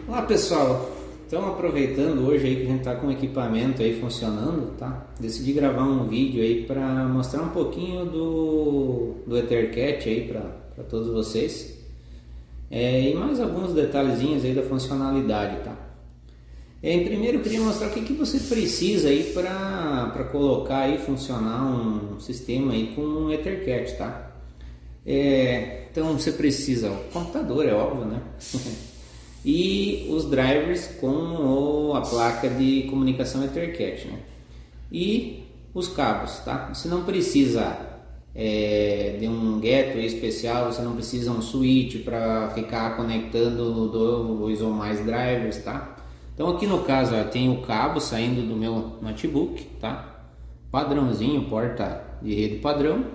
Olá pessoal, então aproveitando hoje aí que a gente está com o equipamento aí funcionando, tá? Decidi gravar um vídeo aí para mostrar um pouquinho do Ethercat aí para todos vocês e mais alguns detalhezinhos aí da funcionalidade, tá? Primeiro eu queria mostrar o que você precisa aí para colocar aí funcionar um sistema aí com um Ethercat, tá? Então você precisa o computador, é óbvio, né? E os drivers com a placa de comunicação Ethercat, né? E os cabos, tá? Você não precisa de um gateway especial, você não precisa um switch para ficar conectando dois ou mais drivers, tá? Então aqui no caso eu tenho o cabo saindo do meu notebook, tá? Padrãozinho, porta de rede padrão.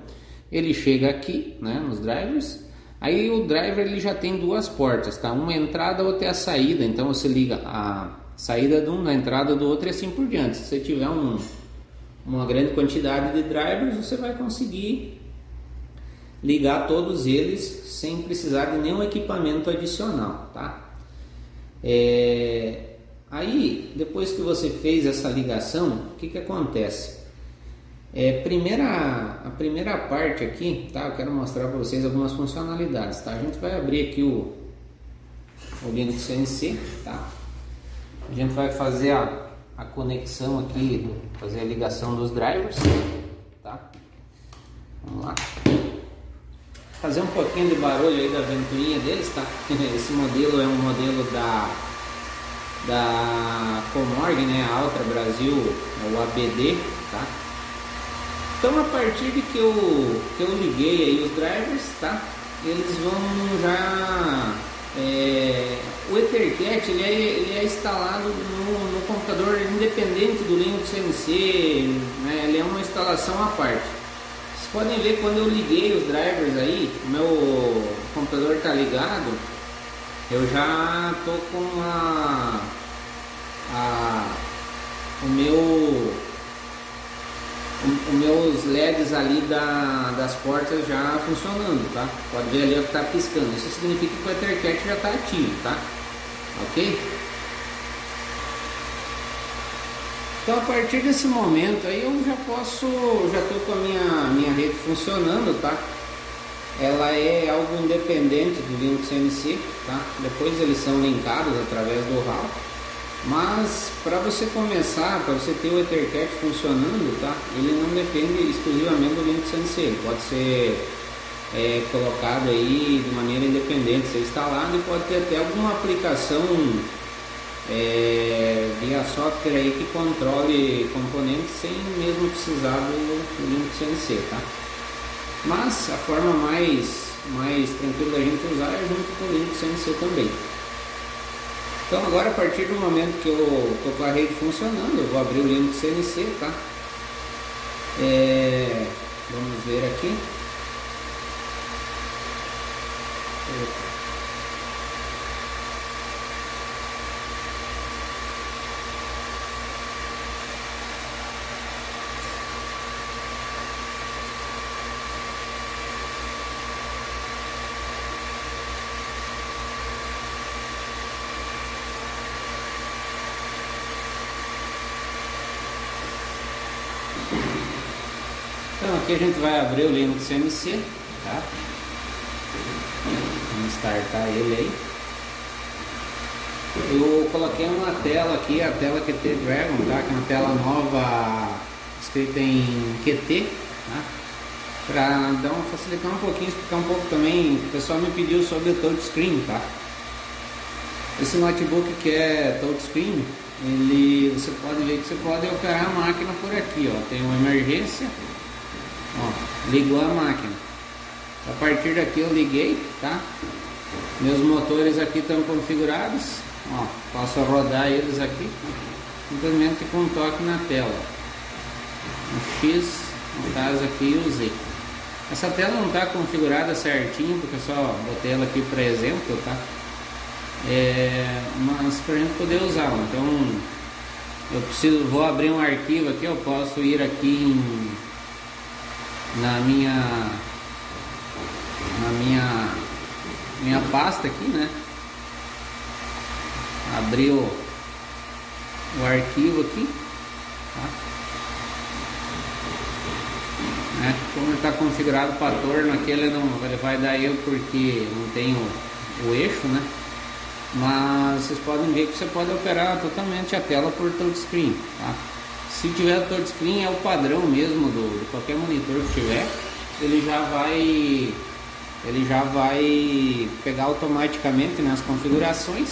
Ele chega aqui, né, nos drivers. Aí o driver ele já tem duas portas, tá? Uma entrada, outra é a saída. Então você liga a saída de um na entrada do outro e assim por diante. Se você tiver uma grande quantidade de drivers, você vai conseguir ligar todos eles sem precisar de nenhum equipamento adicional, tá? Aí depois que você fez essa ligação, o que acontece? A primeira parte aqui, tá? Eu quero mostrar para vocês algumas funcionalidades, tá? A gente vai abrir aqui o Linux CNC, tá? A gente vai fazer a conexão aqui, fazer a ligação dos drivers, tá? Vamos lá. Fazer um pouquinho de barulho aí da ventoinha deles, tá? Esse modelo é um modelo da Comorg, né? A Altra Brasil, o ABD, tá? Então a partir de que eu liguei aí os drivers, tá? Eles vão já... o Ethercat ele é instalado no computador independente do Linux CNC, né? Ele é uma instalação à parte. Vocês podem ver quando eu liguei os drivers aí, o meu computador está ligado, eu já tô com os meus LEDs ali das portas já funcionando, tá? Pode ver ali que tá piscando. Isso significa que o Ethercat já está ativo, tá? Ok? Então a partir desse momento aí eu já tô com a minha rede funcionando, tá? Ela é algo independente do Linux CNC, tá? Depois eles são linkados através do RAW. Mas para você começar, para você ter o Ethercat funcionando, tá? Ele não depende exclusivamente do Linux CNC, ele pode ser colocado aí de maneira independente, ser instalado, e pode ter até alguma aplicação via software aí que controle componentes sem mesmo precisar do Linux CNC, tá? Mas a forma mais tranquila da gente usar é junto com o Linux CNC também. Então agora, a partir do momento que eu estou com a rede funcionando, eu vou abrir o Linux CNC, tá? Vamos ver aqui. Então aqui a gente vai abrir o Linux CNC, tá? Vamos startar ele aí. Eu coloquei uma tela aqui, a tela QT Dragon, tá? Que é uma tela nova escrita em QT, tá? Para facilitar um pouquinho, explicar um pouco também. O pessoal me pediu sobre o touchscreen, tá? Esse notebook que é touchscreen, você pode ver que você pode operar a máquina por aqui, ó. Tem uma emergência. Ó, ligou a máquina. A partir daqui eu liguei, tá? Meus motores aqui estão configurados. Ó, posso rodar eles aqui simplesmente com um toque na tela. O X, no caso aqui, o Z. Essa tela não está configurada certinho porque eu só botei ela aqui para exemplo, tá? Mas para a gente poder usar, então vou abrir um arquivo aqui, eu posso ir aqui na minha pasta aqui, né? abrir o arquivo aqui, tá? Como ele está configurado para torno aqui, ele vai dar erro porque não tem o eixo, né? Mas vocês podem ver que você pode operar totalmente a tela por touchscreen, tá? Se tiver touchscreen, é o padrão mesmo de qualquer monitor que tiver, ele já vai pegar automaticamente, né, as configurações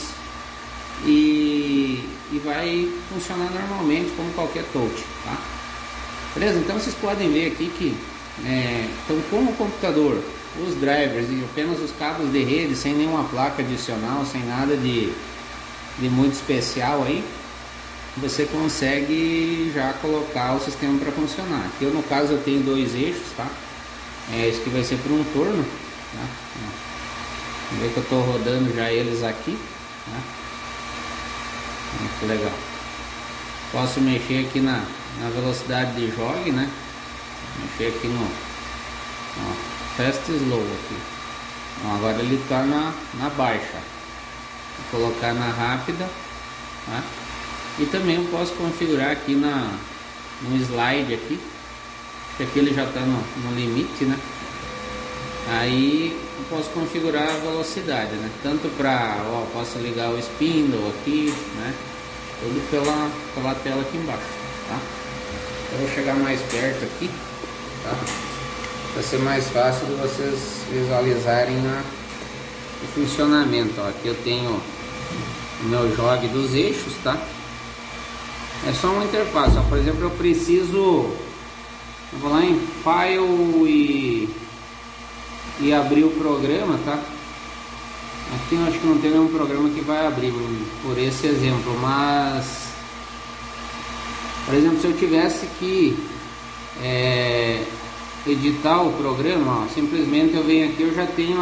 e vai funcionar normalmente como qualquer touch, tá? Beleza? Então vocês podem ver aqui que então, como o computador, os drivers e apenas os cabos de rede, sem nenhuma placa adicional, sem nada de muito especial aí, você consegue já colocar o sistema para funcionar. Aqui eu, no caso, eu tenho 2 eixos, tá? Esse aqui vai ser por um torno, tá? Vamos ver que eu estou rodando já eles aqui, tá? Muito legal. Posso mexer aqui na velocidade de jogue, né? Mexer aqui no fast slow aqui. Então, agora ele está na baixa. Vou colocar na rápida, tá? E também eu posso configurar aqui no slide aqui. Aqui ele já está no limite, né? Aí eu posso configurar a velocidade, né? Tanto para, posso ligar o spindle aqui, né? Tudo pela tela aqui embaixo, tá? Eu vou chegar mais perto aqui, tá? Para ser mais fácil de vocês visualizarem o funcionamento. Ó, aqui eu tenho o meu jogue dos eixos, tá? É só uma interface. Ó, por exemplo, eu vou lá em File e abrir o programa, tá? Aqui eu acho que não tem nenhum programa que vai abrir por esse exemplo, mas por exemplo, se eu tivesse que editar o programa, ó, simplesmente eu venho aqui, eu já tenho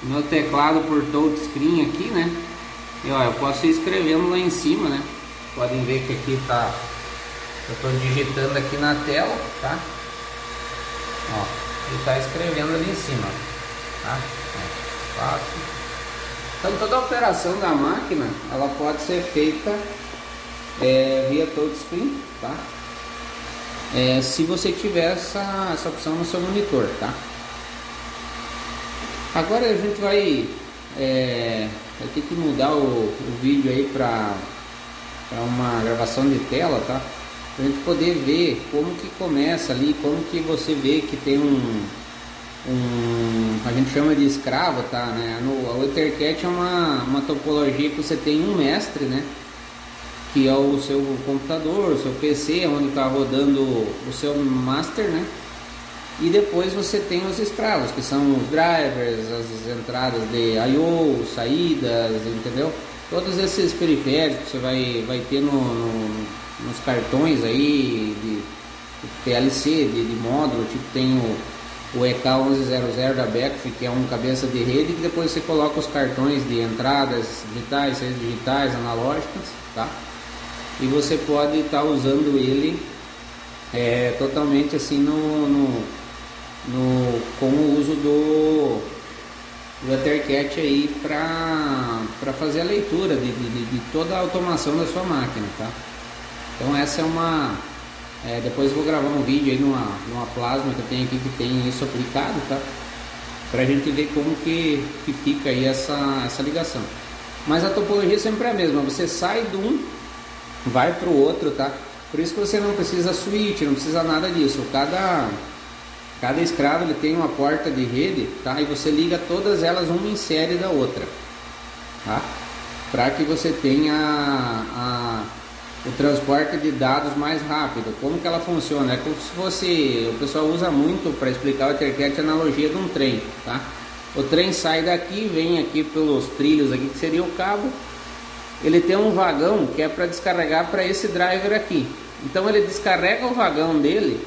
meu teclado por touchscreen aqui, né? E ó, eu posso ir escrevendo lá em cima, né? Podem ver que aqui tá, eu estou digitando aqui na tela, tá? Ó, ele está escrevendo ali em cima, tá? Fácil. Então toda a operação da máquina, ela pode ser feita via touchscreen, tá? Se você tiver essa opção no seu monitor, tá? Agora a gente vai ter que mudar o vídeo aí para uma gravação de tela, tá? Pra gente poder ver como que começa ali, como que você vê que tem a gente chama de escravo, tá? Né? O EtherCAT é uma topologia que você tem um mestre, né? Que é o seu computador, o seu PC, onde está rodando o seu master, né? E depois você tem os escravos, que são os drivers, as entradas de I/O, saídas, entendeu? Todos esses periféricos você vai ter nos cartões aí de PLC, de módulo, tipo tem o EK1100 da Beckf, que é um cabeça de rede, que depois você coloca os cartões de entradas digitais, saídas digitais, analógicas, tá? E você pode estar usando ele totalmente assim com o uso do EtherCAT aí para fazer a leitura de toda a automação da sua máquina, tá? Então essa é depois eu vou gravar um vídeo aí numa plasma que eu tenho aqui que tem isso aplicado, tá? Pra gente ver como que fica aí essa ligação. Mas a topologia sempre é a mesma, você sai de um, vai para o outro, tá? Por isso que você não precisa switch, não precisa nada disso. Cada escravo ele tem uma porta de rede, tá? E você liga todas elas uma em série da outra, tá? Para que você tenha o transporte de dados mais rápido. Como que ela funciona? É como se fosse, o pessoal usa muito para explicar o EtherCAT a analogia de um trem, tá? O trem sai daqui, vem aqui pelos trilhos aqui, que seria o cabo. Ele tem um vagão que é para descarregar para esse driver aqui. Então ele descarrega o vagão dele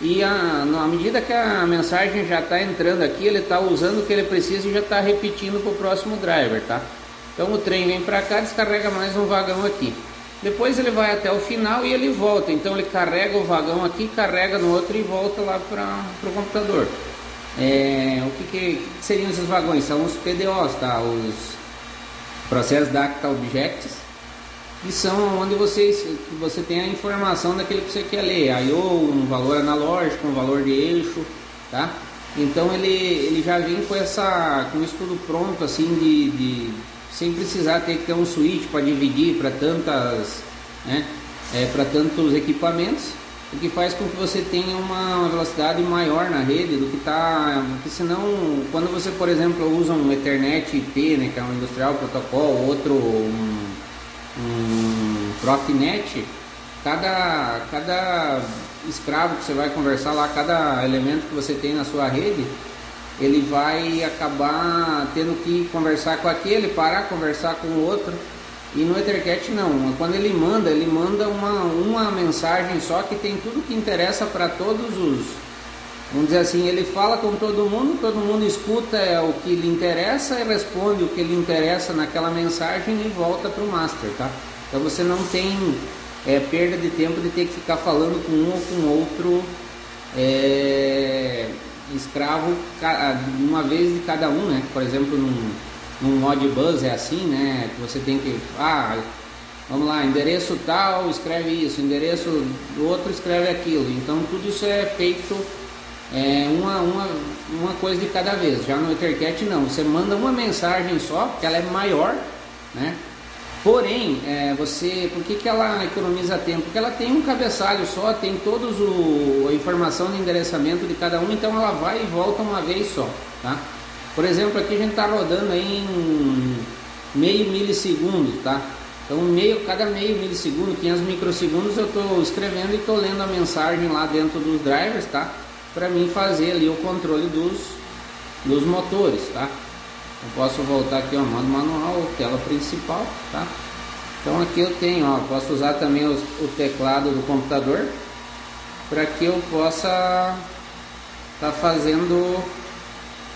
e à medida que a mensagem já está entrando aqui, ele está usando o que ele precisa e já está repetindo para o próximo driver, tá? Então o trem vem para cá, descarrega mais um vagão aqui. Depois ele vai até o final e ele volta. Então ele carrega o vagão aqui, carrega no outro e volta lá para o computador. O que seriam esses vagões? São os PDOs, tá? Process Data Objects, que são onde você tem a informação daquilo que você quer ler, I/O, um valor analógico, um valor de eixo, tá? Então ele já vem com isso tudo pronto, assim, sem precisar ter que ter um switch para dividir para tantas, né, para tantos equipamentos, o que faz com que você tenha uma velocidade maior na rede do que porque senão, quando você, por exemplo, usa um Ethernet IP, né, que é um Industrial Protocol, outro um Profinet, cada escravo que você vai conversar lá, cada elemento que você tem na sua rede, ele vai acabar tendo que conversar com aquele, parar, conversar com o outro. E no Ethercat não, quando ele manda uma mensagem só que tem tudo que interessa para todos os, vamos dizer assim, ele fala com todo mundo escuta o que lhe interessa e responde o que lhe interessa naquela mensagem e volta para o master, tá? Então você não tem perda de tempo de ter que ficar falando com um ou com outro escravo uma vez de cada um, né? Por exemplo, num Modbus é assim, né? Que você tem que, vamos lá, endereço tal, escreve isso, endereço do outro, escreve aquilo. Então tudo isso é feito uma coisa de cada vez. Já no Ethercat não, você manda uma mensagem só, porque ela é maior, né? Porém, por que ela economiza tempo? Porque ela tem um cabeçalho só, tem todos a informação de endereçamento de cada um, então ela vai e volta uma vez só, tá? Por exemplo, aqui a gente está rodando aí em meio milissegundo, tá? Então cada meio milissegundo, 500 microsegundos, eu estou escrevendo e estou lendo a mensagem lá dentro dos drivers, tá? Para mim fazer ali o controle dos motores, tá? Eu posso voltar aqui, ó, modo manual, tela principal, tá? Então aqui eu tenho, ó, posso usar também o teclado do computador para que eu possa estar fazendo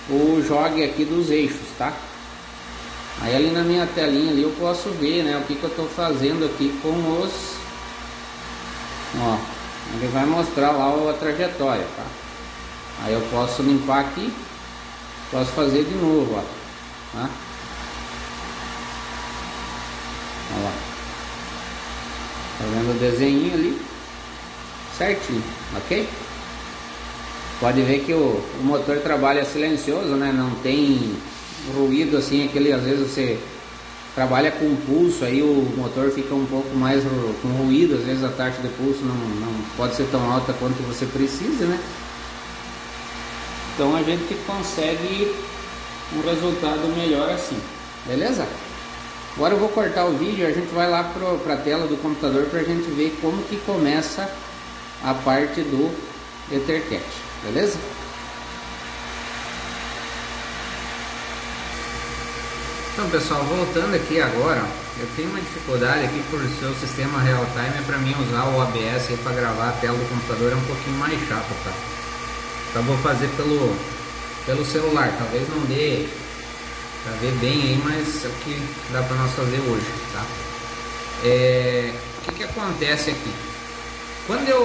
o jogue aqui dos eixos, tá? Aí ali na minha telinha ali eu posso ver, né, o que eu estou fazendo aqui com os, ó, ele vai mostrar lá a trajetória, tá? Aí eu posso limpar aqui, posso fazer de novo, ó, tá? Olha lá, tá vendo o desenho ali certinho, ok? Pode ver que o motor trabalha silencioso, né? Não tem ruído assim, às vezes você trabalha com pulso, aí o motor fica um pouco mais com ruído, às vezes a taxa de pulso não pode ser tão alta quanto você precisa, né? Então a gente consegue um resultado melhor assim, beleza? Agora eu vou cortar o vídeo, a gente vai lá para a tela do computador para a gente ver como que começa a parte do Ethercat, beleza? Então pessoal, voltando aqui agora, eu tenho uma dificuldade aqui por ser o sistema real time, para mim usar o OBS para gravar a tela do computador é um pouquinho mais chato, tá? Então vou fazer pelo celular, talvez não dê para ver bem aí, mas é o que dá para nós fazer hoje, tá? O que acontece aqui? Quando eu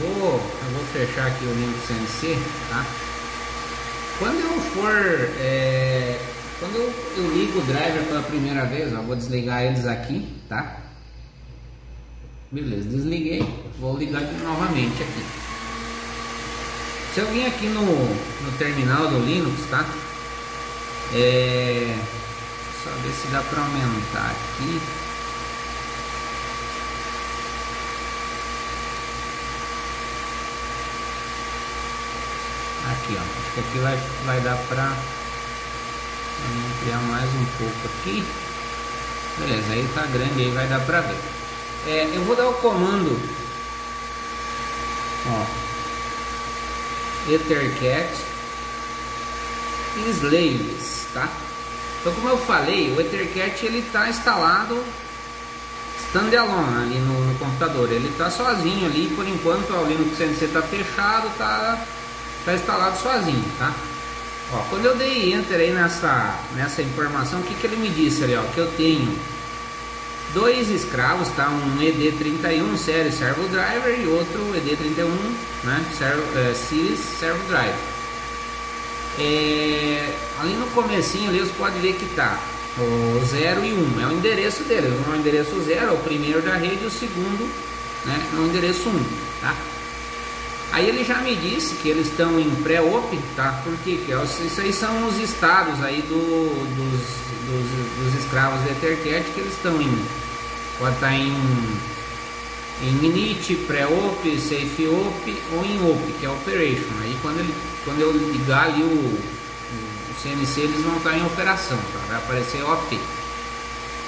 vou fechar aqui o Linux CNC, tá? Quando eu for quando eu ligo o driver pela primeira vez, ó, vou desligar eles aqui, tá? Beleza, desliguei, vou ligar novamente aqui. Se eu vim aqui no terminal do Linux, tá? Só ver se dá para aumentar aqui. Aqui, ó, acho que aqui vai dar para ampliar mais um pouco aqui. Beleza, aí tá grande, aí vai dar para ver. Eu vou dar o comando, ó, Ethercat slaves, tá? Então, como eu falei, o Ethercat ele tá instalado standalone ali no computador, ele tá sozinho ali por enquanto. O Linux CNC tá fechado, tá instalado sozinho, tá? Ó, quando eu dei enter aí nessa informação, o que ele me disse ali, ó, que eu tenho dois escravos, tá? Um ED31 série servo driver e outro ED31, né? Series servo driver. Ali no comecinho ali você pode ver que tá o 0 e 1 é o endereço dele. O endereço 0 é o primeiro da rede e o segundo, né, no endereço 1, tá? Aí ele já me disse que eles estão em pré-op, tá? Porque isso aí são os estados aí dos escravos do EtherCAT, que eles estão em, pode estar em init, pré-op, safe-op ou em op, que é operation. Aí quando eu ligar ali o CNC, eles vão estar em operação, tá? Vai aparecer op,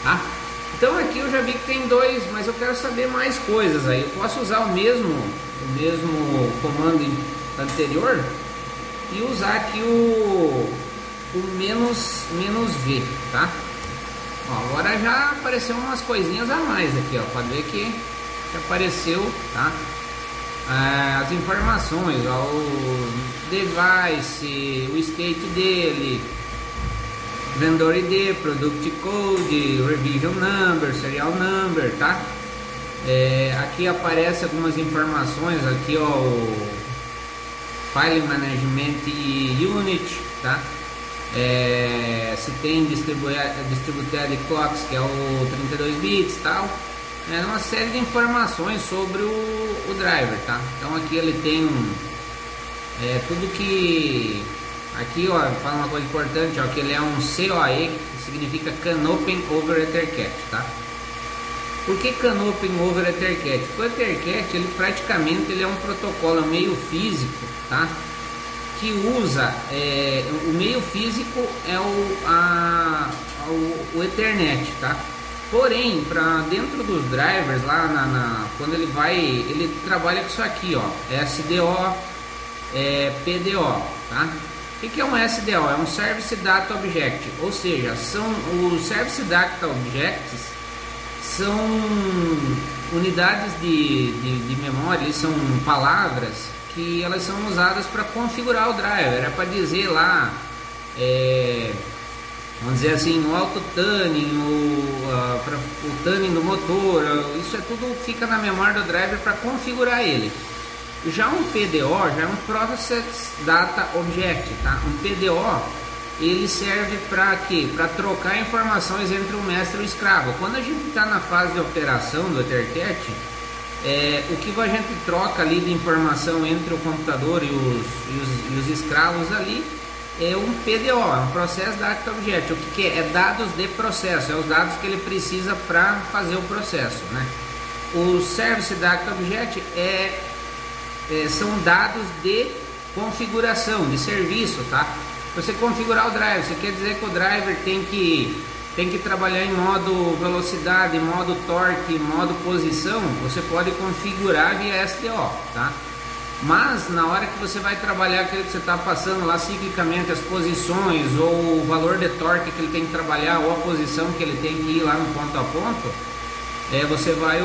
tá? Então aqui eu já vi que tem dois, mas eu quero saber mais coisas aí. Eu posso usar o mesmo comando anterior e usar aqui o -v, tá? Ó, agora já apareceu umas coisinhas a mais aqui, ó. Pode ver que apareceu, tá? As informações, ó, o device, o state dele, vendor ID, product code, revision number, serial number, tá? Aqui aparece algumas informações, aqui ó, o file management unit, tá? Se tem distributed clocks, que é o 32 bits, tal. Uma série de informações sobre o driver, tá? Então aqui ele tem tudo que aqui, ó, fala uma coisa importante, ó, que ele é um COE, que significa Canopy over EtherCAT, tá? Por que Canopy over EtherCAT? Porque o EtherCAT, ele praticamente ele é um protocolo meio físico, tá? Que usa o meio físico é o Ethernet, tá? Porém, para dentro dos drivers lá quando ele trabalha com isso aqui, ó, SDO, PDO, tá? O que é um SDO? É um Service Data Object, ou seja, os Service Data Objects são unidades de memória, eles são palavras que elas são usadas para configurar o driver, é para dizer lá, vamos dizer assim, o auto-tuning, o tuning do motor, isso é tudo fica na memória do driver para configurar ele. Já um PDO já é um Process Data Object, tá? Um PDO ele serve para quê? Para trocar informações entre o mestre e o escravo. Quando a gente está na fase de operação do EtherCAT, o que a gente troca ali de informação entre o computador e os escravos ali é um PDO, é um Process Data Object. O que é? É dados de processo, é os dados que ele precisa para fazer o processo, né? O Service Data Object são dados de configuração, de serviço, tá? Você configurar o driver, você quer dizer que o driver tem que trabalhar em modo velocidade, modo torque, modo posição, você pode configurar via SDO, tá? Mas na hora que você vai trabalhar aquilo que você está passando lá ciclicamente, as posições ou o valor de torque que ele tem que trabalhar ou a posição que ele tem que ir lá no ponto a ponto, você vai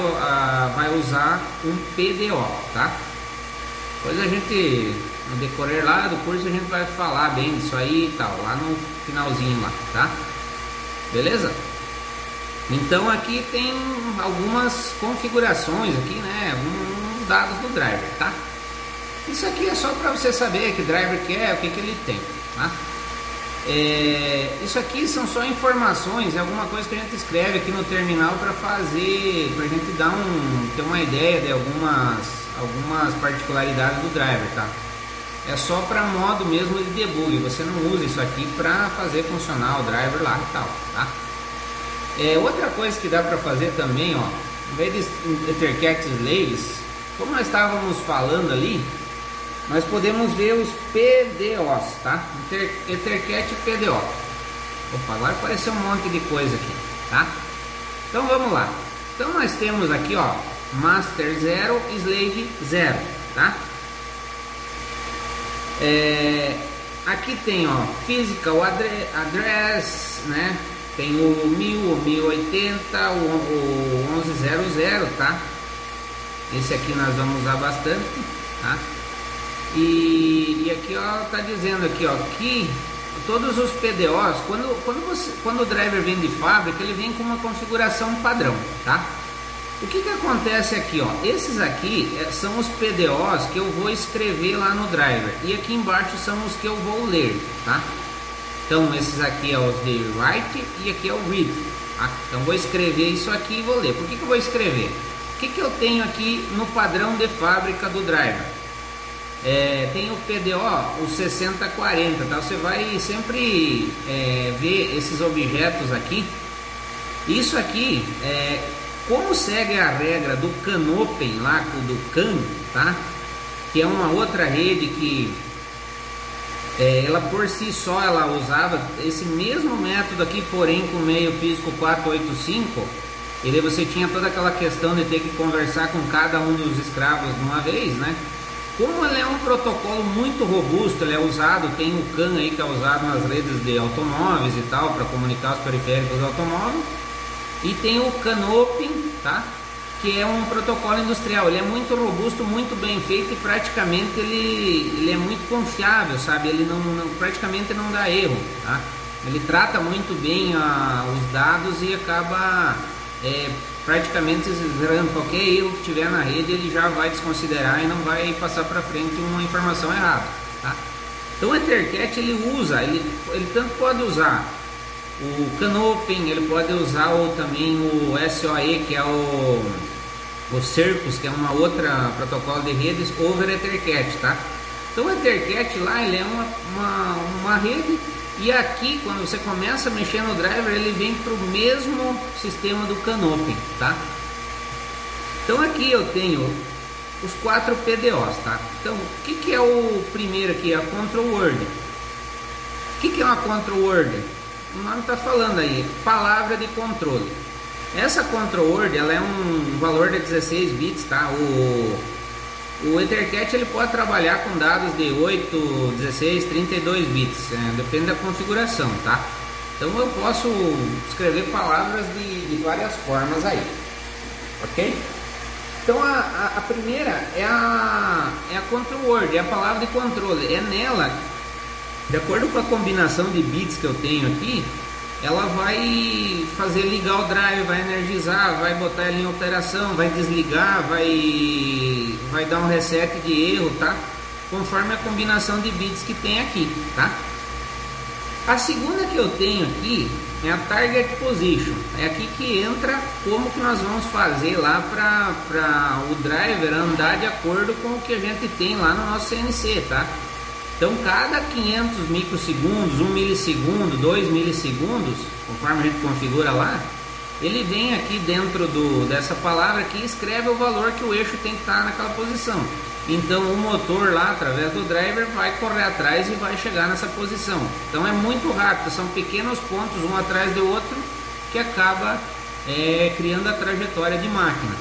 usar um PDO, tá? Depois a gente, no decorrer lá do curso, a gente vai falar bem disso aí e tal, lá no finalzinho lá, tá? Beleza? Então aqui tem algumas configurações aqui, né? Alguns dados do driver, tá? Isso aqui é só para você saber que driver que é, o que ele tem, tá? Isso aqui são só informações, é alguma coisa que a gente escreve aqui no terminal para fazer, para a gente ter uma ideia de algumas particularidades do driver, tá? É só para modo mesmo de debug, você não usa isso aqui para fazer funcionar o driver lá e tal, tá? Outra coisa que dá para fazer também, ó, em vez de EtherCAT slaves, como nós estávamos falando ali, nós podemos ver os PDOs, tá? EtherCAT PDO. Opa, agora apareceu um monte de coisa aqui, tá? Então vamos lá. Então nós temos aqui, ó, Master 0 e Slave 0, tá? Aqui tem, ó, Physical Address, né? Tem o 1000, o 1080, o 1100, tá? Esse aqui nós vamos usar bastante, tá? E aqui, ó, tá dizendo aqui, ó, que todos os PDOs, quando o driver vem de fábrica, ele vem com uma configuração padrão, tá? O que acontece aqui, ó? Esses aqui são os PDOs que eu vou escrever lá no driver, e aqui embaixo são os que eu vou ler, tá? Então esses aqui é os de write e aqui é o read. Tá? Então vou escrever isso aqui e vou ler. Por que eu vou escrever? O que eu tenho aqui no padrão de fábrica do driver? Tem o PDO, o 6040, tá? Você vai sempre ver esses objetos aqui. Isso aqui como segue a regra do CANopen lá, do CAN, tá? Que é uma outra rede que ela por si só ela usava esse mesmo método aqui, porém com meio físico 485. E daí você tinha toda aquela questão de ter que conversar com cada um dos escravos de uma vez, né? Como ele é um protocolo muito robusto, ele é usado, tem o CAN aí que é usado nas redes de automóveis e tal, para comunicar os periféricos do automóvel. E tem o CANopen, tá? Que é um protocolo industrial, ele é muito robusto, muito bem feito e praticamente ele é muito confiável, sabe? Ele praticamente não dá erro, tá? Ele trata muito bem os dados e acaba praticamente zerando qualquer erro que tiver na rede, ele já vai desconsiderar e não vai passar para frente uma informação errada, tá? Então o EtherCAT ele tanto pode usar o CANopen, ele pode usar também o SOE, que é o Circus, que é uma outra protocolo de redes over EtherCAT, tá? Então o EtherCAT lá ele é uma rede, e aqui quando você começa a mexer no driver ele vem para o mesmo sistema do CANopen, tá? Então aqui eu tenho os 4 PDOs, tá? Então o que é o primeiro aqui? A Control Word. O que é uma Control Word? O nome está falando aí, palavra de controle. Essa Control Word ela é um valor de 16 bits, tá? O EtherCAT ele pode trabalhar com dados de 8, 16, 32 bits, depende da configuração, tá? Então eu posso escrever palavras de várias formas aí, ok? Então a primeira é a Control Word, é a palavra de controle. É nela, de acordo com a combinação de bits que eu tenho aqui, ela vai fazer ligar o drive, vai energizar, vai botar ele em operação, vai desligar, vai dar um reset de erro, tá? Conforme a combinação de bits que tem aqui, tá? A segunda que eu tenho aqui é a Target Position. É aqui que entra como que nós vamos fazer lá para o driver andar de acordo com o que a gente tem lá no nosso CNC, tá? Então cada 500 microsegundos, 1 milissegundo, 2 milissegundos, conforme a gente configura lá, ele vem aqui dentro dessa palavra aqui e escreve o valor que o eixo tem que estar naquela posição. Então o motor lá, através do driver, vai correr atrás e vai chegar nessa posição. Então é muito rápido, são pequenos pontos um atrás do outro que acaba criando a trajetória de máquina.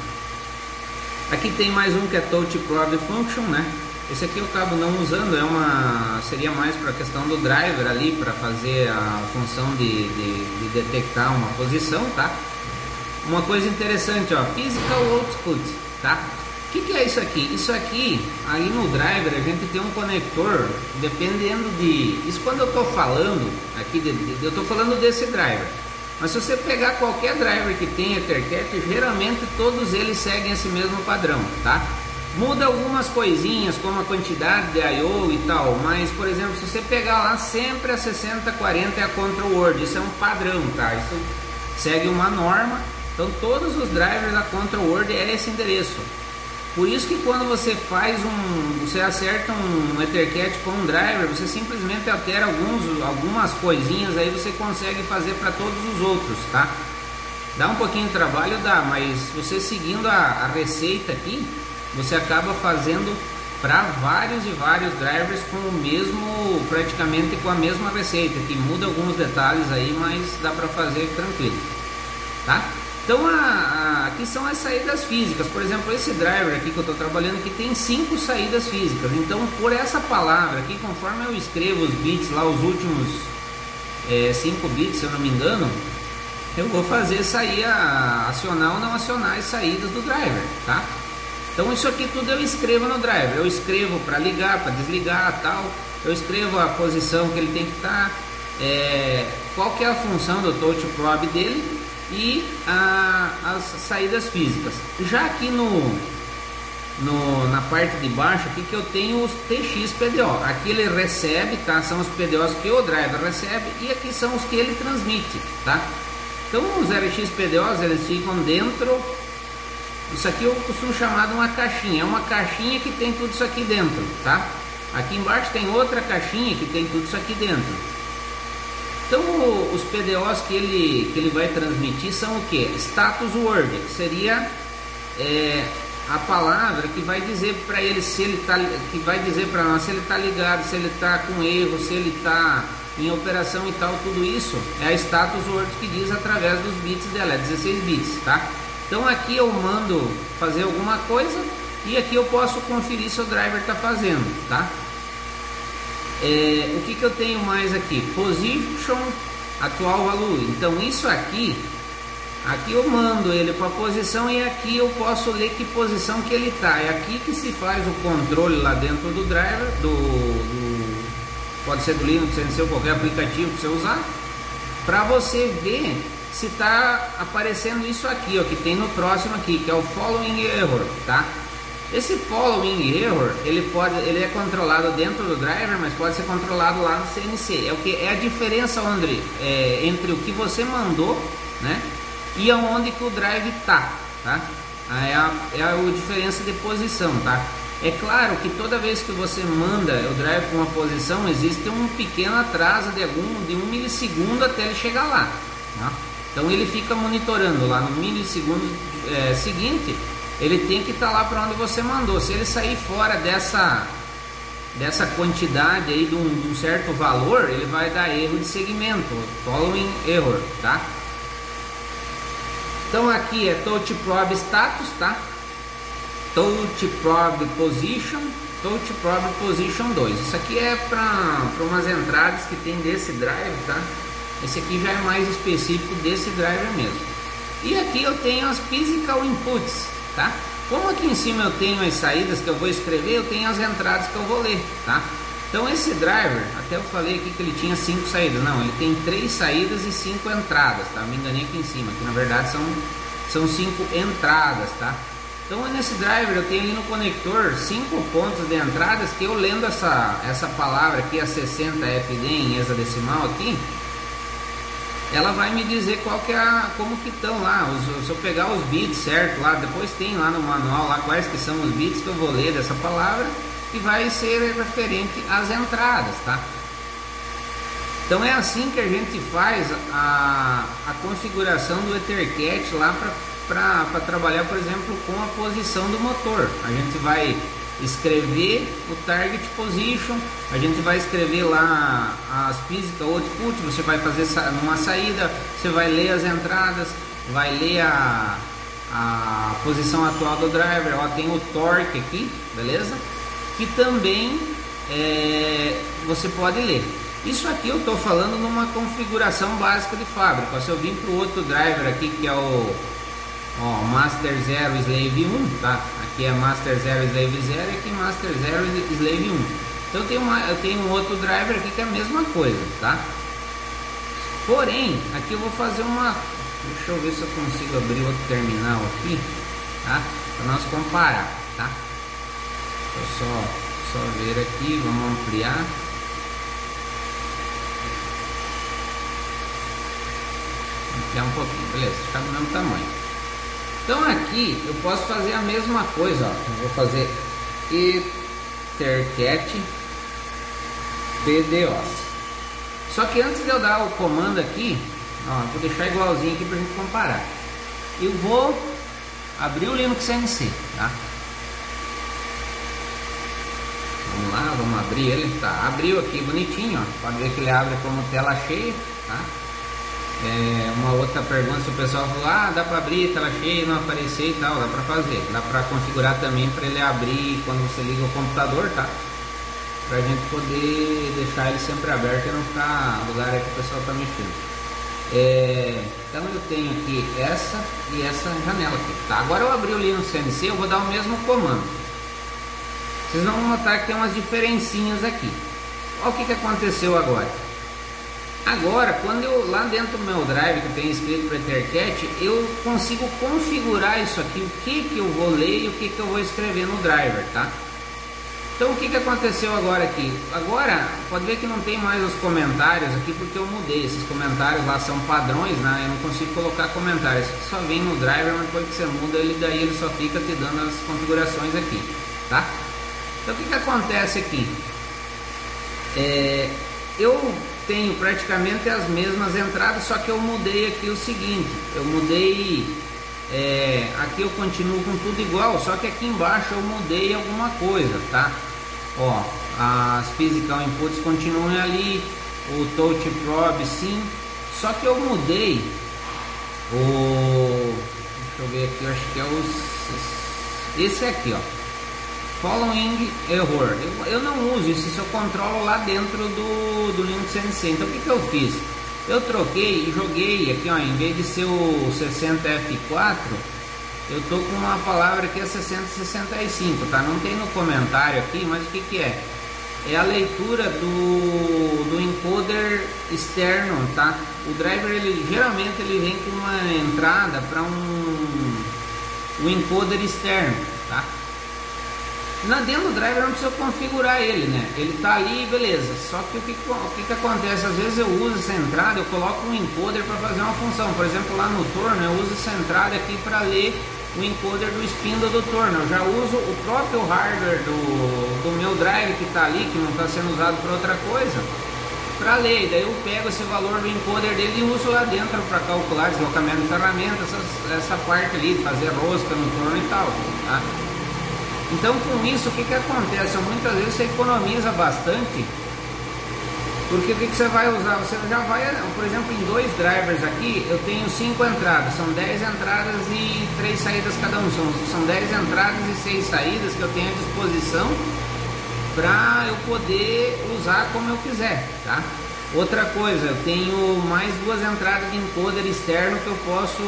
Aqui tem mais um que é Touch Probe Function, né? Esse aqui eu acabo não usando, seria mais para a questão do driver ali, para fazer a função de detectar uma posição, tá? Uma coisa interessante, ó, Physical Output, tá? O que é isso aqui? Isso aqui, aí no driver a gente tem um conector, dependendo isso quando eu estou falando, aqui eu estou falando desse driver. Mas se você pegar qualquer driver que tem EtherCAT, geralmente todos eles seguem esse mesmo padrão, tá? Muda algumas coisinhas, como a quantidade de I/O e tal, mas, por exemplo, se você pegar lá, sempre a 6040 é a Control Word, isso é um padrão, tá? Isso segue uma norma, então todos os drivers da Control Word é esse endereço. Por isso que quando você você acerta um EtherCAT com um driver, você simplesmente altera algumas coisinhas, aí você consegue fazer para todos os outros, tá? Dá um pouquinho de trabalho, dá, mas você seguindo a receita aqui, você acaba fazendo para vários e vários drivers praticamente com a mesma receita, que muda alguns detalhes aí, mas dá para fazer tranquilo, tá? Então aqui são as saídas físicas. Por exemplo, esse driver aqui que eu estou trabalhando aqui tem 5 saídas físicas. Então por essa palavra aqui, conforme eu escrevo os bits lá, os últimos 5 bits, se eu não me engano, eu vou fazer sair acionar ou não acionar as saídas do driver, tá? Então isso aqui tudo eu escrevo no driver. Eu escrevo para ligar, para desligar, tal. Eu escrevo a posição que ele tem que estar, qual que é a função do touch probe dele e as saídas físicas. Já aqui na parte de baixo aqui que eu tenho os TX PDO. Aqui ele recebe, tá? São os PDOs que o driver recebe e aqui são os que ele transmite, tá? Então os RX PDOs eles ficam dentro. Isso aqui eu costumo chamar de uma caixinha. É uma caixinha que tem tudo isso aqui dentro, tá? Aqui embaixo tem outra caixinha que tem tudo isso aqui dentro. Então os PDOs que ele vai transmitir são o que? Status word, que seria a palavra que vai dizer para ele se ele tá, que vai dizer para nós se ele está ligado, se ele está com erro, se ele está em operação e tal. Tudo isso é a status word que diz através dos bits dela, é 16 bits, tá? Então aqui eu mando fazer alguma coisa e aqui eu posso conferir se o driver está fazendo, tá? O que eu tenho mais aqui? Position, atual value. Então isso aqui eu mando ele para a posição e aqui eu posso ler que posição que ele está. É aqui que se faz o controle lá dentro do driver, pode ser do Linux, CNC ou qualquer aplicativo que você usar, para você ver se está aparecendo isso aqui, ó, que tem no próximo aqui, que é o following error, tá? Esse following error, ele é controlado dentro do driver, mas pode ser controlado lá no CNC. É o que é a diferença entre o que você mandou, né, e aonde que o drive tá? É a diferença de posição, tá? É claro que toda vez que você manda o drive para uma posição, existe um pequeno atraso de 1 milissegundo até ele chegar lá, tá? Então ele fica monitorando lá no milissegundo seguinte. Ele tem que estar lá para onde você mandou. Se ele sair fora dessa quantidade aí de um certo valor, ele vai dar erro de segmento, following error, tá? Então aqui é touch probe status, tá? Touch probe position, touch probe position 2. Isso aqui é para umas entradas que tem desse drive, tá? Esse aqui já é mais específico desse driver mesmo. E aqui eu tenho as physical inputs, tá? Como aqui em cima eu tenho as saídas que eu vou escrever, eu tenho as entradas que eu vou ler, tá? Então esse driver, até eu falei aqui que ele tinha 5 saídas, não, ele tem 3 saídas e 5 entradas, tá? Me enganei aqui em cima, que na verdade são 5 entradas, tá? Então nesse driver eu tenho ali no conector 5 pontos de entradas que eu lendo essa palavra aqui, a 60 FD em hexadecimal aqui, ela vai me dizer qual que é como que estão lá, se eu pegar os bits certo lá, depois tem lá no manual lá quais que são os bits que eu vou ler dessa palavra e vai ser referente às entradas, tá? Então é assim que a gente faz a configuração do EtherCAT lá para trabalhar, por exemplo, com a posição do motor. A gente vai escrever o target position, a gente vai escrever lá as physical output, você vai fazer numa saída, você vai ler as entradas, vai ler a posição atual do driver, ó, tem o torque aqui, beleza? Que também você pode ler. Isso aqui eu estou falando numa configuração básica de fábrica. Se eu vim para o outro driver aqui, que é o Master 0 Slave 1, tá? Aqui é Master 0 Slave 0 e aqui Master 0 Slave 1. Então eu tenho um outro driver aqui que é a mesma coisa, tá? Porém, aqui eu vou fazer deixa eu ver se eu consigo abrir outro terminal aqui, tá? Para nós comparar, tá? Deixa eu só ver aqui, vamos ampliar. Ampliar um pouquinho, beleza? Fica do mesmo tamanho. Então aqui eu posso fazer a mesma coisa, ó. Eu vou fazer EtherCAT PDOs. Só que antes de eu dar o comando aqui, ó, vou deixar igualzinho aqui pra gente comparar. Eu vou abrir o Linux CNC, tá? Vamos lá, vamos abrir ele, tá? Abriu aqui bonitinho, ó. Pode ver que ele abre como tela cheia, tá? Uma outra pergunta, se o pessoal falou, dá para abrir tela cheia e não aparecer e tal, dá para fazer, dá para configurar também para ele abrir quando você liga o computador, tá? Para a gente poder deixar ele sempre aberto e não ficar no lugar aí que o pessoal está mexendo. Então eu tenho aqui essa e essa janela aqui, tá? Agora eu abri o Linux CNC, eu vou dar o mesmo comando. Vocês vão notar que tem umas diferencinhas aqui. Olha o que aconteceu agora. Agora, quando eu lá dentro do meu drive que eu tenho escrito para EtherCAT, eu consigo configurar isso aqui, o que eu vou ler e o que eu vou escrever no driver, tá? Então o que aconteceu agora aqui? Agora pode ver que não tem mais os comentários aqui porque eu mudei. Esses comentários lá são padrões, né? Eu não consigo colocar comentários. Isso só vem no driver, mas depois que você muda ele, daí ele só fica te dando as configurações aqui, tá? Então o que acontece aqui? Eu tenho praticamente as mesmas entradas, só que eu mudei aqui o seguinte. Eu mudei... aqui eu continuo com tudo igual, só que aqui embaixo eu mudei alguma coisa, tá? Ó, as physical inputs continuam ali, o touch probe sim, só que eu mudei o... deixa eu ver aqui, eu acho que é esse aqui, ó, following error. Eu não uso isso, eu controlo lá dentro do Linux CNC. Então o que eu fiz? Eu troquei e joguei aqui, ó, em vez de ser o 60F4, eu tô com uma palavra que é 6065, tá? Não tem no comentário aqui, mas o que é? É a leitura do encoder externo, tá? O driver, ele geralmente ele vem com uma entrada para um encoder externo, tá? Dentro do driver eu não preciso configurar ele, né? Ele tá ali, beleza. Só que o que acontece? Às vezes eu uso essa entrada, eu coloco um encoder para fazer uma função. Por exemplo, lá no torno eu uso essa entrada aqui para ler o encoder do spindle do torno. Eu já uso o próprio hardware do meu drive que tá ali, que não está sendo usado para outra coisa, para ler. Daí eu pego esse valor do encoder dele e uso lá dentro para calcular deslocamento de ferramenta, essa parte ali, fazer rosca no torno e tal, tá? Então com isso o que acontece? Muitas vezes você economiza bastante, porque o que você vai usar? Você já vai, por exemplo, em dois drivers aqui eu tenho 5 entradas, são 10 entradas e 3 saídas cada um, são 10 entradas e 6 saídas que eu tenho à disposição para eu poder usar como eu quiser, tá? Outra coisa, eu tenho mais 2 entradas de encoder externo que eu posso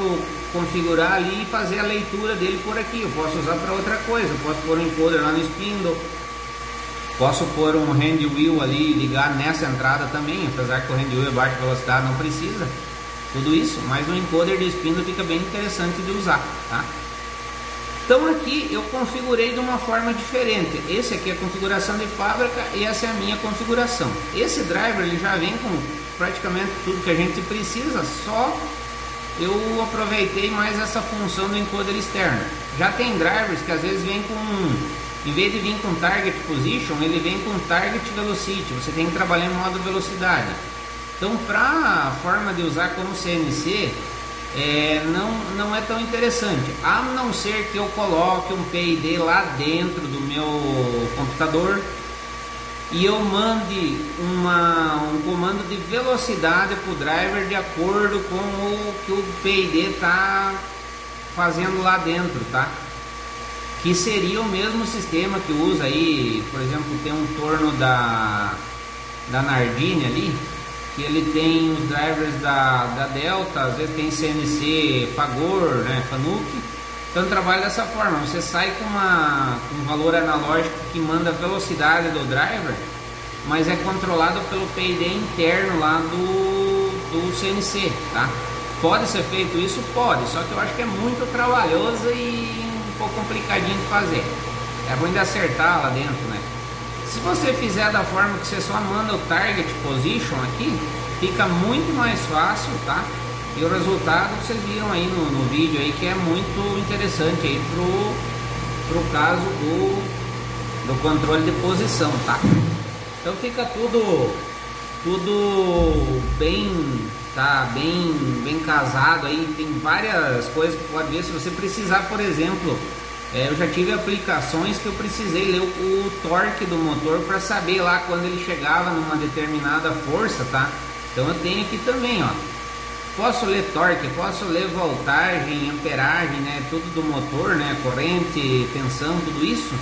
configurar ali e fazer a leitura dele por aqui. Eu posso usar para outra coisa, eu posso pôr um encoder lá no spindle, posso pôr um hand wheel ali e ligar nessa entrada também, apesar que o hand wheel é baixa velocidade, não precisa tudo isso, mas o encoder de spindle fica bem interessante de usar, tá? Então aqui eu configurei de uma forma diferente. Esse aqui é a configuração de fábrica e essa é a minha configuração. Esse driver ele já vem com praticamente tudo que a gente precisa, só eu aproveitei mais essa função do encoder externo. Já tem drivers que às vezes vem com, em vez de vir com target position, ele vem com target velocity. Você tem que trabalhar em modo velocidade. Então para a forma de usar como CNC, não é tão interessante, a não ser que eu coloque um PID lá dentro do meu computador e eu mande um comando de velocidade para o driver de acordo com o que o PID está fazendo lá dentro, tá? Que seria o mesmo sistema que usa aí, por exemplo, tem um torno da Nardini ali, que ele tem os drivers da Delta, às vezes tem CNC Fagor, né, Fanuc. Então trabalha dessa forma, você sai com um valor analógico que manda a velocidade do driver, mas é controlado pelo PID interno lá do CNC, tá? Pode ser feito isso? Pode, só que eu acho que é muito trabalhoso e um pouco complicadinho de fazer. É ruim de acertar lá dentro, né? Se você fizer da forma que você só manda o target position aqui, fica muito mais fácil, tá? E o resultado vocês viram aí no vídeo aí, que é muito interessante aí pro caso do controle de posição, tá? Então fica tudo bem, tá? Bem casado aí, tem várias coisas que pode ver. Se você precisar, por exemplo, eu já tive aplicações que eu precisei ler o torque do motor para saber lá quando ele chegava numa determinada força, tá? Então eu tenho aqui também, ó. Posso ler torque, posso ler voltagem, amperagem, né? Tudo do motor, né? Corrente, tensão, tudo isso,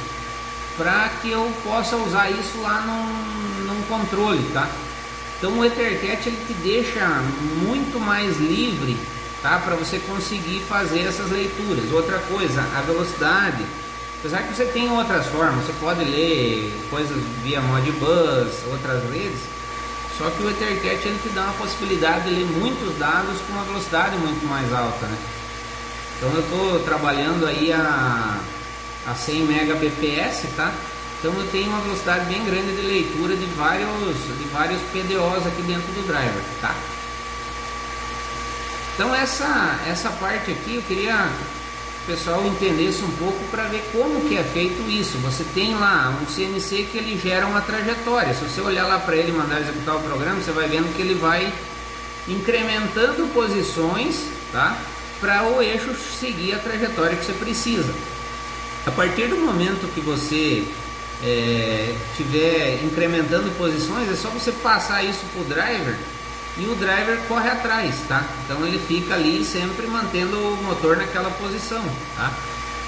para que eu possa usar isso lá num controle, tá? Então o EtherCAT ele te deixa muito mais livre, tá? Para você conseguir fazer essas leituras. Outra coisa, a velocidade, apesar que você tem outras formas, você pode ler coisas via Modbus, outras redes, Só que o EtherCAT ele te dá uma possibilidade de ler muitos dados com uma velocidade muito mais alta, né? Então eu estou trabalhando aí a 100 Mbps, tá? Então eu tenho uma velocidade bem grande de leitura de vários PDOs aqui dentro do driver, tá? Então essa parte aqui eu queria que o pessoal entendesse um pouco para ver como que é feito isso. Você tem lá um CNC que ele gera uma trajetória. Se você olhar lá para ele e mandar executar o programa, você vai vendo que ele vai incrementando posições, tá? Para o eixo seguir a trajetória que você precisa. A partir do momento que você estiver incrementando posições, é só você passar isso para o driver e o driver corre atrás, tá? Então ele fica ali sempre mantendo o motor naquela posição, tá?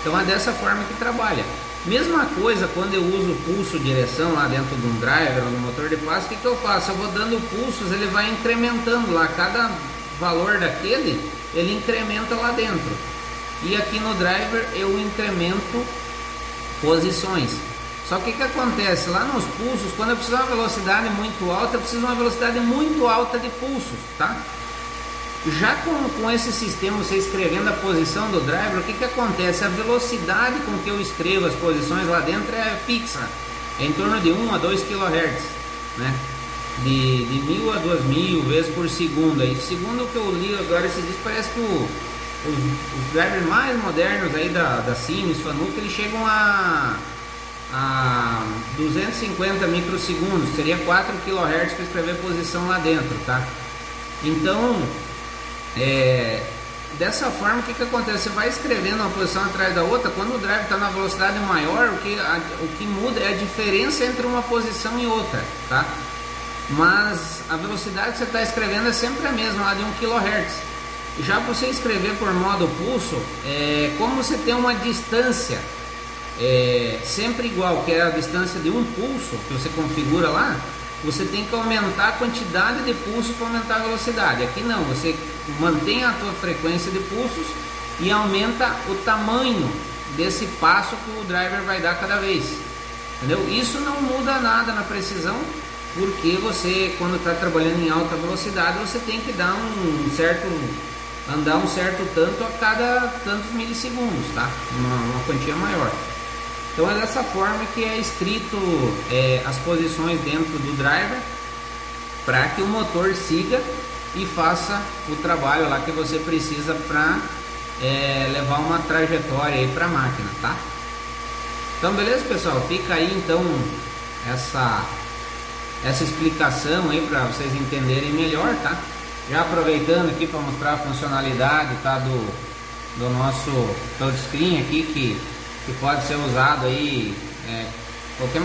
Então é dessa forma que trabalha. Mesma coisa quando eu uso pulso direção lá dentro de um driver ou no motor de passo, o que eu faço? Eu vou dando pulsos, ele vai incrementando lá, cada valor daquele ele incrementa lá dentro. E aqui no driver eu incremento posições. Só que o que acontece? Lá nos pulsos, quando eu preciso de uma velocidade muito alta, eu preciso de uma velocidade muito alta de pulsos, tá? Já com esse sistema, você escrevendo a posição do driver, o que acontece? A velocidade com que eu escrevo as posições lá dentro é fixa. É em torno de 1 a 2 kHz, né? De 1000 a 2000 vezes por segundo. Aí, segundo o que eu li agora esses dias, parece que os drivers mais modernos aí da Siemens, Fanuc, eles chegam a 250 microsegundos, que seria 4 kHz para escrever posição lá dentro, tá? Então, dessa forma, o que acontece? Você vai escrevendo uma posição atrás da outra. Quando o drive está na velocidade maior, o que muda é a diferença entre uma posição e outra, tá? Mas a velocidade que você está escrevendo é sempre a mesma, lá de 1 kHz. Já para você escrever por modo pulso, como você tem uma distância sempre igual, que é a distância de um pulso que você configura lá, você tem que aumentar a quantidade de pulsos para aumentar a velocidade. Aqui não, você mantém a tua frequência de pulsos e aumenta o tamanho desse passo que o driver vai dar cada vez, entendeu? Isso não muda nada na precisão, porque você, quando está trabalhando em alta velocidade, você tem que dar andar um certo tanto a cada tantos milissegundos, tá? Uma quantia maior. Então é dessa forma que é escrito as posições dentro do driver, para que o motor siga e faça o trabalho lá que você precisa para levar uma trajetória aí para a máquina, tá? Então beleza, pessoal, fica aí então essa explicação aí para vocês entenderem melhor, tá? Já aproveitando aqui para mostrar a funcionalidade, tá, do nosso touchscreen aqui, que pode ser usado aí, qualquer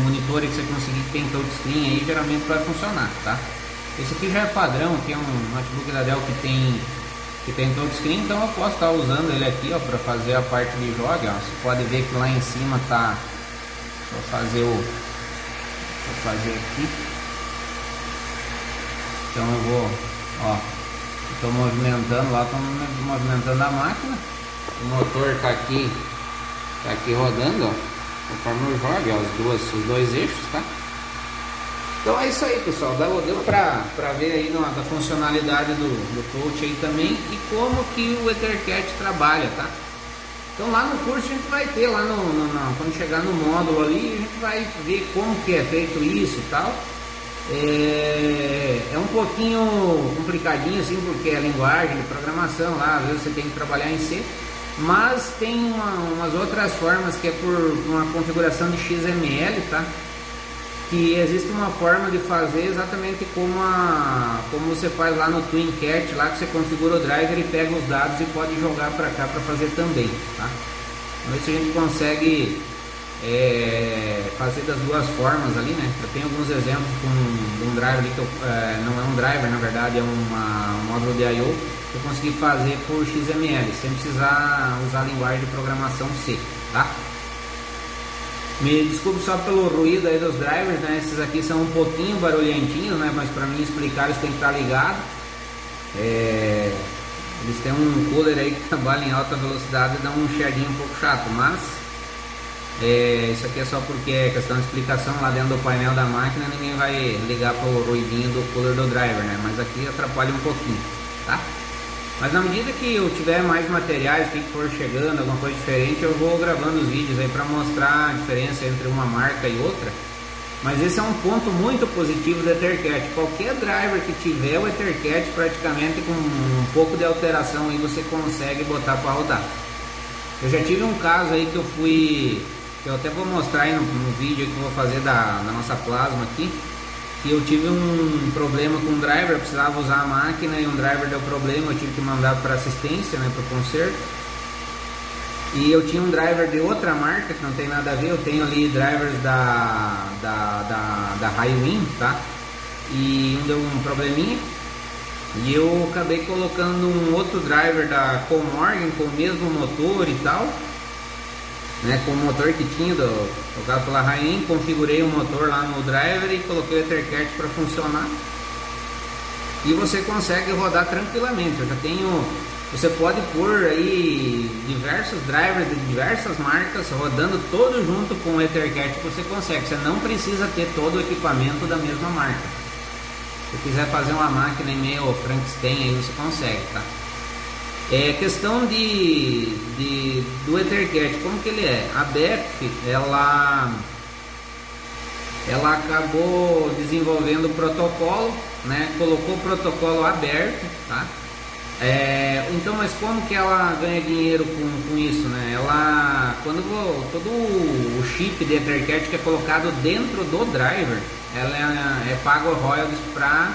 monitor que você conseguir que tem touchscreen aí, geralmente vai funcionar, tá? Esse aqui já é padrão, aqui é um notebook da Dell que tem touchscreen, então eu posso estar usando ele aqui, ó, para fazer a parte de jogo, ó. Você pode ver que lá em cima tá, vou fazer aqui. Então eu vou, ó, estou movimentando lá, estou movimentando a máquina, o motor está aqui rodando, ó, conforme eu jogo, ó, os dois eixos, tá? Então é isso aí, pessoal, deu para ver aí da funcionalidade do touch aí também e como que o EtherCAT trabalha, tá? Então lá no curso a gente vai ter, lá quando chegar no módulo ali, a gente vai ver como que é feito isso e tal. É um pouquinho complicadinho assim, porque é linguagem de programação lá, às vezes você tem que trabalhar em C, mas tem umas outras formas que é por uma configuração de XML, tá? Que existe uma forma de fazer exatamente como você faz lá no TwinCAT, lá que você configura o driver e pega os dados e pode jogar para cá para fazer também, tá? Vamos ver se a gente consegue fazer das duas formas ali, né? Eu tenho alguns exemplos com um driver ali que não é um driver, na verdade é um módulo de I/O que eu consegui fazer por XML, sem precisar usar a linguagem de programação C, tá? Me desculpe só pelo ruído aí dos drivers, né? Esses aqui são um pouquinho barulhentinhos, né? Mas para mim explicar eles tem que estar ligado. Eles têm um cooler aí que trabalha em alta velocidade e dá um chiadinho um pouco chato, mas Isso aqui é só porque é questão de explicação lá dentro do painel da máquina, ninguém vai ligar para o ruidinho do cooler do driver, né? Mas aqui atrapalha um pouquinho, tá? Mas na medida que eu tiver mais materiais, que for chegando, alguma coisa diferente, eu vou gravando os vídeos aí para mostrar a diferença entre uma marca e outra. Mas esse é um ponto muito positivo do EtherCAT. Qualquer driver que tiver o EtherCAT, praticamente com um pouco de alteração aí você consegue botar para rodar. Eu já tive um caso aí que eu fui, que eu até vou mostrar aí no vídeo que eu vou fazer da nossa plasma aqui, que eu tive um problema com o driver, eu precisava usar a máquina e um driver deu problema, eu tive que mandar para assistência, né, para o conserto. E eu tinha um driver de outra marca que não tem nada a ver, eu tenho ali drivers da Highwind, tá? E um deu um probleminha e eu acabei colocando um outro driver da Kollmorgen com o mesmo motor e tal, né, com o motor que tinha tocado pela Highwind. Configurei o motor lá no driver e coloquei o EtherCAT para funcionar e você consegue rodar tranquilamente. Eu já tenho, você pode pôr aí diversos drivers de diversas marcas rodando todo junto com o EtherCAT, você consegue, você não precisa ter todo o equipamento da mesma marca. Se quiser fazer uma máquina em meio Frankenstein aí você consegue, tá? Questão do EtherCAT, como que ele é? A BEP, ela acabou desenvolvendo o protocolo, né? Colocou o protocolo aberto, tá? Então, mas como que ela ganha dinheiro com isso, né? Ela, quando todo o chip de EtherCAT que é colocado dentro do driver, ela é pago royalties para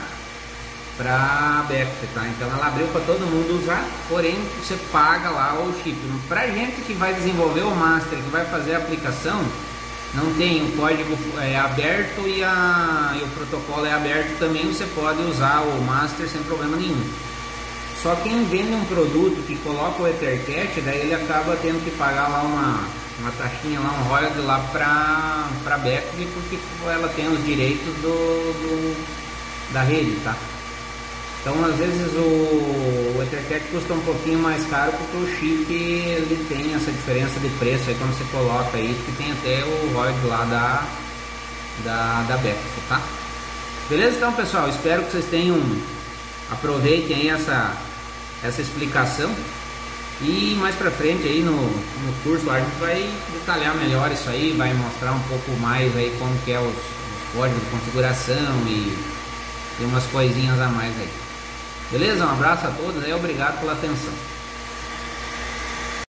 BEP, tá? Então ela abriu para todo mundo usar, porém você paga lá o chip. Pra gente que vai desenvolver o master, que vai fazer a aplicação, não tem, o código é aberto e o protocolo é aberto também, você pode usar o master sem problema nenhum. Só quem vende um produto que coloca o EtherCAT, daí ele acaba tendo que pagar lá uma taxinha, lá um royalty lá para BEP, porque ela tem os direitos da rede, tá? Então às vezes o EtherCAT custa um pouquinho mais caro porque o chip ele tem essa diferença de preço aí quando você coloca aí, que tem até o royalty lá da BEP, tá? Beleza? Então pessoal, espero que vocês aproveitem aí essa explicação, e mais pra frente aí no curso a gente vai detalhar melhor isso aí, vai mostrar um pouco mais aí como que é os códigos de configuração e umas coisinhas a mais aí. Beleza? Um abraço a todos e obrigado pela atenção.